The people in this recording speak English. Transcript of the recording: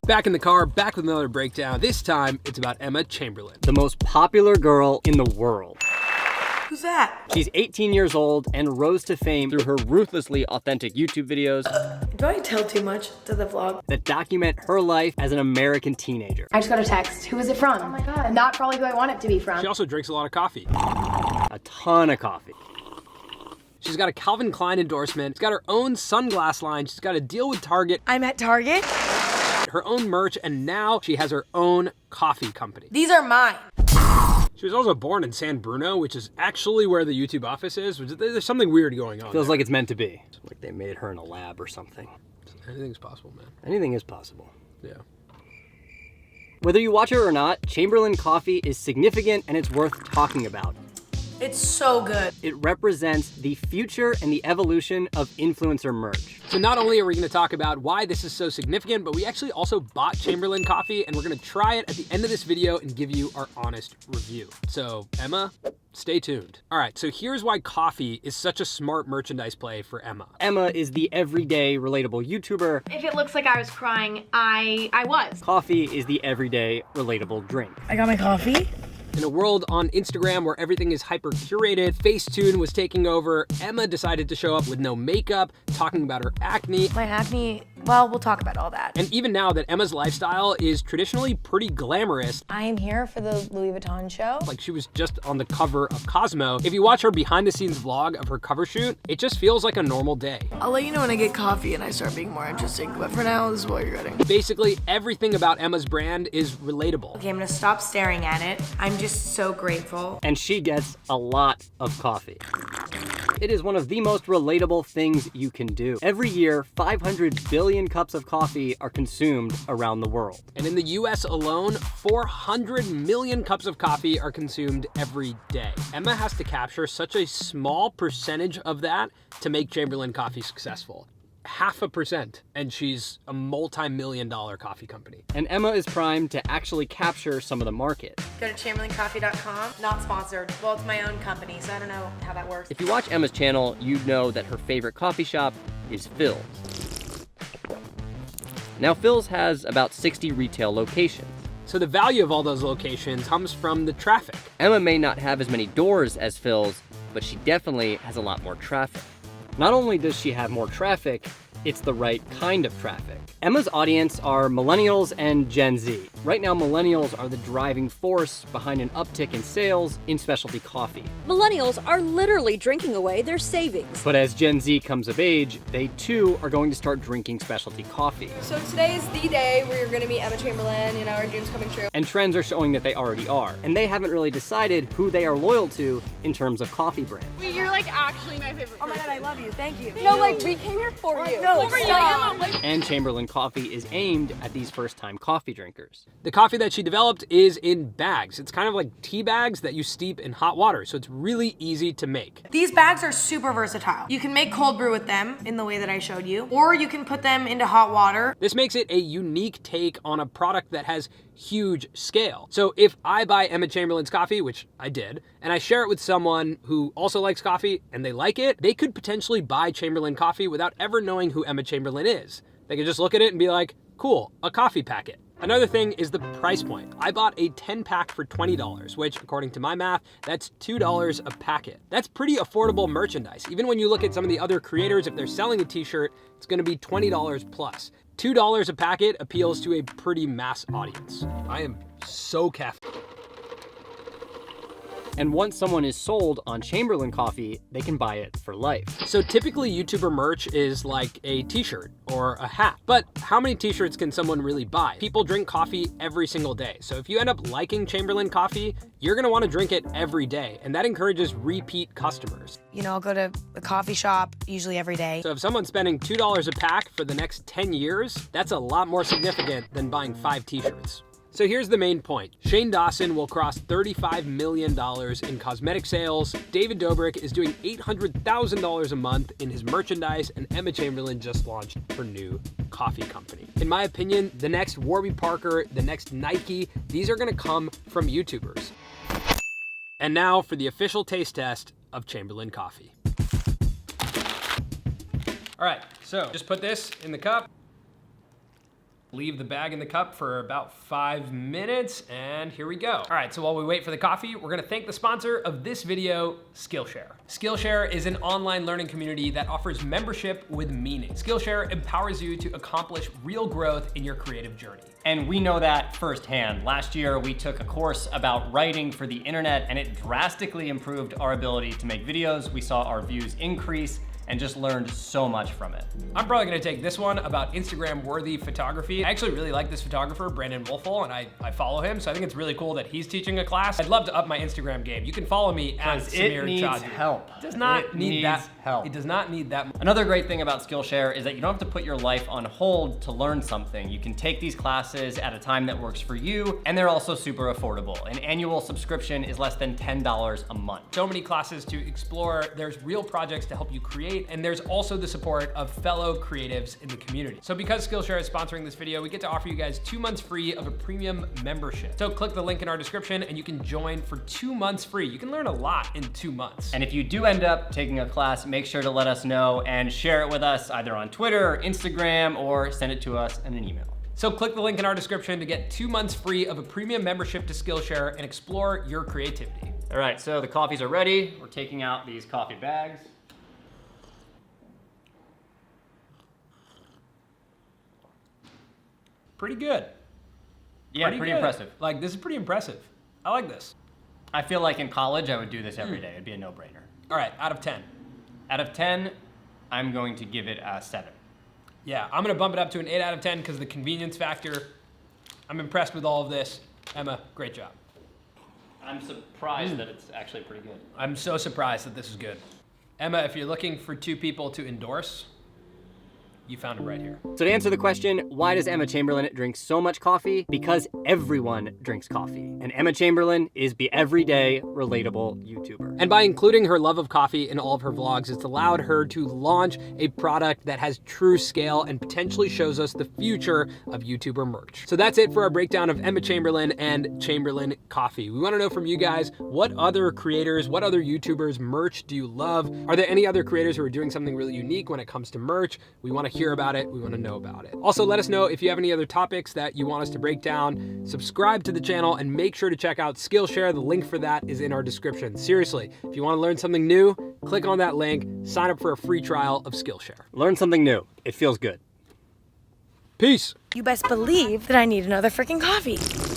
Back in the car, back with another breakdown. This time, it's about Emma Chamberlain. The most popular girl in the world. Who's that? She's 18 years old and rose to fame through her ruthlessly authentic YouTube videos Do I tell too much to the vlog? that document her life as an American teenager. I just got a text. Who is it from? Oh my god. Not probably who I want it to be from. She also drinks a lot of coffee. A ton of coffee. She's got a Calvin Klein endorsement. She's got her own sunglass line. She's got a deal with Target, I'm at Target. her own merch, and now she has her own coffee company. These are mine. She was also born in San Bruno, which is actually where the YouTube office is. There's something weird going on. Feels there. like it's meant to be. Like they made her in a lab or something. Anything's possible, man. Anything is possible. Yeah. Whether you watch her or not, Chamberlain coffee is significant and it's worth talking about. It's so good. It represents the future and the evolution of influencer merch. So not only are we going to talk about why this is so significant, but we actually also bought Chamberlain coffee, and we're going to try it at the end of this video and give you our honest review. So Emma, stay tuned. All right, so here's why coffee is such a smart merchandise play for Emma. Emma is the everyday relatable YouTuber. If it looks like I was crying, I was. Coffee is the everyday relatable drink. I got my coffee. In a world on Instagram where everything is hyper curated, Facetune was taking over, Emma decided to show up with no makeup, talking about her acne. My acne, well, we'll talk about all that. And even now that Emma's lifestyle is traditionally pretty glamorous, I am here for the Louis Vuitton show. like she was just on the cover of Cosmo. If you watch her behind the scenes vlog of her cover shoot, it just feels like a normal day. I'll let you know when I get coffee and I start being more interesting, but for now, this is what you're getting. Basically, everything about Emma's brand is relatable. Okay, I'm gonna stop staring at it. I'm just so grateful. And she gets a lot of coffee. It is one of the most relatable things you can do. Every year, 500 billion cups of coffee are consumed around the world. And in the US alone, 400 million cups of coffee are consumed every day. Emma has to capture such a small percentage of that to make Chamberlain coffee successful. 0.5%, and she's a multi-million-dollar coffee company. And Emma is primed to actually capture some of the market. Go to chamberlaincoffee.com. Not sponsored. Well, it's my own company, so I don't know how that works. If you watch Emma's channel, you'd know that her favorite coffee shop is Phil's. Now, Phil's has about 60 retail locations. So the value of all those locations comes from the traffic. Emma may not have as many doors as Phil's, but she definitely has a lot more traffic. Not only does she have more traffic, it's the right kind of traffic. Emma's audience are millennials and Gen Z. Right now, millennials are the driving force behind an uptick in sales in specialty coffee. Millennials are literally drinking away their savings. But as Gen Z comes of age, they too are going to start drinking specialty coffee. So today is the day where you're gonna meet Emma Chamberlain, you know, our dreams coming true. And trends are showing that they already are. And they haven't really decided who they are loyal to in terms of coffee brands. Wait, you're like actually my favorite person. Oh my god, I love you. Thank you. No, like we came here for you. no, for you, stop. Emma. Like, And Chamberlain coffee is aimed at these first-time coffee drinkers. The coffee that she developed is in bags. It's kind of like tea bags that you steep in hot water, so it's really easy to make. These bags are super versatile. You can make cold brew with them in the way that I showed you, or you can put them into hot water. This makes it a unique take on a product that has huge scale. So if I buy Emma Chamberlain's coffee, which I did, and I share it with someone who also likes coffee and they like it, they could potentially buy Chamberlain coffee without ever knowing who Emma Chamberlain is. They could just look at it and be like, cool, a coffee packet. Another thing is the price point. I bought a 10-pack for $20, which according to my math, that's $2 a packet. That's pretty affordable merchandise. Even when you look at some of the other creators, if they're selling a t-shirt, it's gonna be $20 plus. $2 a packet appeals to a pretty mass audience. I am so caffeinated. And once someone is sold on Chamberlain coffee, they can buy it for life. So typically YouTuber merch is like a t-shirt or a hat. But how many t-shirts can someone really buy? People drink coffee every single day. So if you end up liking Chamberlain coffee, you're gonna wanna drink it every day. And that encourages repeat customers. You know, I'll go to a coffee shop usually every day. So if someone's spending $2 a pack for the next 10 years, that's a lot more significant than buying 5 t-shirts. So here's the main point. Shane Dawson will cross $35 million in cosmetic sales. David Dobrik is doing $800,000 a month in his merchandise, and Emma Chamberlain just launched her new coffee company. In my opinion, the next Warby Parker, the next Nike, these are gonna come from YouTubers. And now for the official taste test of Chamberlain coffee. All right, so just put this in the cup. Leave the bag in the cup for about 5 minutes, and here we go. All right, so while we wait for the coffee, we're gonna thank the sponsor of this video, Skillshare. Skillshare is an online learning community that offers membership with meaning. Skillshare empowers you to accomplish real growth in your creative journey. And we know that firsthand. Last year, we took a course about writing for the internet, and it drastically improved our ability to make videos. We saw our views increase and just learned so much from it. I'm probably gonna take this one about Instagram-worthy photography. I actually really like this photographer, Brandon Wolfel, and I follow him, so I think it's really cool that he's teaching a class. I'd love to up my Instagram game. You can follow me at Samir. It needs help. It does not need that help. It does not need that. Another great thing about Skillshare is that you don't have to put your life on hold to learn something. You can take these classes at a time that works for you, and they're also super affordable. An annual subscription is less than $10 a month. So many classes to explore. There's real projects to help you create, and there's also the support of fellow creatives in the community. So because Skillshare is sponsoring this video, we get to offer you guys 2 months free of a premium membership. So click the link in our description and you can join for 2 months free. You can learn a lot in 2 months. And if you do end up taking a class, make sure to let us know and share it with us either on Twitter or Instagram, or send it to us in an email. So click the link in our description to get 2 months free of a premium membership to Skillshare and explore your creativity. All right, so the coffees are ready. We're taking out these coffee bags. Pretty good. Yeah, pretty good. impressive. Like, this is pretty impressive. I like this. I feel like in college, I would do this every day. It'd be a no-brainer. All right, out of 10. Out of 10, I'm going to give it a 7. Yeah, I'm gonna bump it up to an 8 out of 10 because of the convenience factor. I'm impressed with all of this. Emma, great job. I'm surprised that it's actually pretty good. I'm so surprised that this is good. Emma, if you're looking for 2 people to endorse, you found them right here. So to answer the question, why does Emma Chamberlain drink so much coffee? Because everyone drinks coffee. And Emma Chamberlain is the everyday, relatable YouTuber. And by including her love of coffee in all of her vlogs, it's allowed her to launch a product that has true scale and potentially shows us the future of YouTuber merch. So that's it for our breakdown of Emma Chamberlain and Chamberlain Coffee. We wanna know from you guys, what other creators, what other YouTubers merch do you love? Are there any other creators who are doing something really unique when it comes to merch? We wanna hear about it, we wanna know about it. Also, let us know if you have any other topics that you want us to break down. Subscribe to the channel and make sure to check out Skillshare. The link for that is in our description. Seriously, if you wanna learn something new, click on that link, sign up for a free trial of Skillshare. Learn something new. It feels good. Peace. You best believe that I need another freaking coffee.